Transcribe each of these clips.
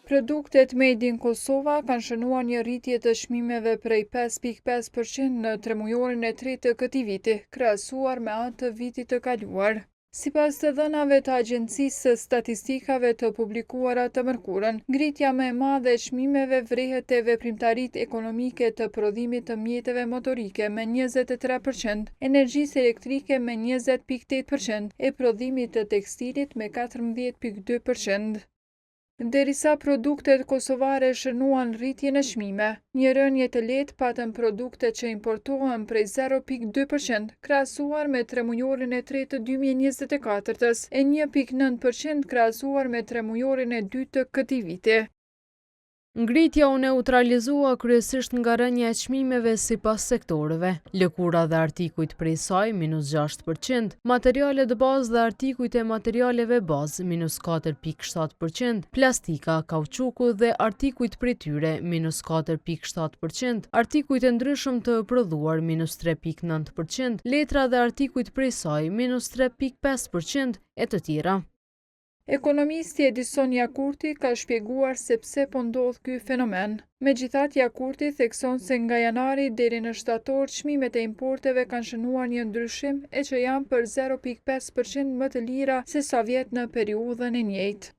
Produktet Made in Kosova kanë shënuar një rritje të çmimeve prej 5.5% në tremujorin e tretë të këtij viti, krahasuar me atë të vitit të kaluar. Sipas të dhënave të Agjencisë së Statistikave të publikuara të mërkurën, ngritja më e madhe e çmimeve vrehet te veprimtaritë ekonomike të prodhimit të mjeteve motorike me 23%, energjisë elektrike me 20.8% e prodhimit të tekstilit me 14.2%. Derisa produktet kosovare shënuan rritjen e çmimeve, një rënje të lehtë patën produktet që importohen prej 0.2%, krahasuar me tremujorin e tretë të 2024-s e 1.9% krahasuar me tremujorin e dytë të këtij viti. Ngritja u neutralizua kryesisht nga rënja e çmimeve sipas sektoreve. Lëkura dhe artikujt prej saj -6%, materialet bazë dhe artikujt e materialeve bazë -4.7%, plastika, kauçuku dhe artikujt prej tyre -4.7%, artikujt e ndryshëm të prodhuar -3.9%, letra dhe artikujt prej saj -3.5% e të tjera. Ekonomisti Edison Jakurti ka shpjeguar se pse po ndodh ky fenomen. Megjithatë, Jakurti thekson se nga janari deri në shtator çmimet e importeve kanë shënuar një ndryshim e që janë për 0.5% më të lira se sa vjet në periudhën e njëjtë.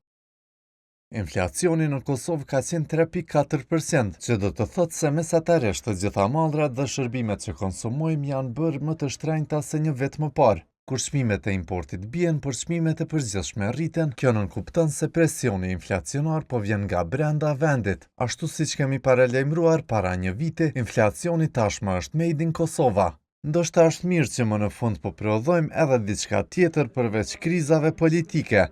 Inflacioni në Kosovë ka qenë 3.4%, që do të thotë se mesatarisht të gjitha mallrat dhe shërbimet që konsumojmë janë bërë më të shtrenjta se një vit më parë. Kur çmimet e importit bien, por çmimet e përgjithshme rriten, kjo nënkupton se presioni inflacionar po vjen nga brenda vendit. Ashtu siç kemi paralajmëruar para një viti, inflacioni tashmë është made in Kosova. Ndoshta është mirë që më në fund po prodhojmë edhe diçka tjetër përveç krizave politike.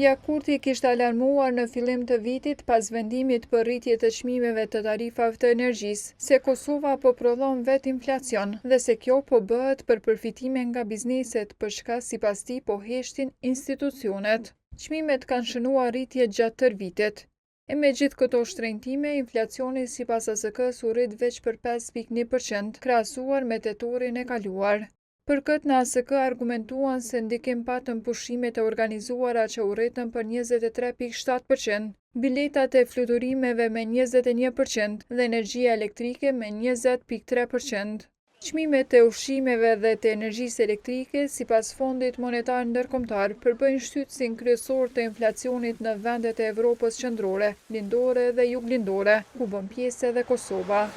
Jakurti kishte alarmuar në fillim të vitit pas vendimit për rritje të çmimeve të tarifave të energjisë, se Kosova po prodhon vetë inflacion dhe se kjo po bëhet për përfitime nga bizneset, për shka sipas tij po heshtin institucionet. Çmimet kanë shënuar rritje gjatë tërë vitit. E me gjithë këto shtrenjtime, inflacioni sipas ASK-s u rrit veç për 5.1%, krahasuar me tetorin e kaluar. Për këtë në ASK argumentuan se ndikim patën pushimet e organizuara që u rritën për 23.7%, biletat e fluturimeve me 21% dhe energjia elektrike me 20.3%. Çmimet e ushqimeve dhe të energjisë elektrike, sipas Fondit Monetar Ndërkombëtar, përbëjnë shtytësin kryesor të inflacionit në vendet e Evropës qendrore, lindore dhe juglindore, ku bën pjesë edhe Kosova.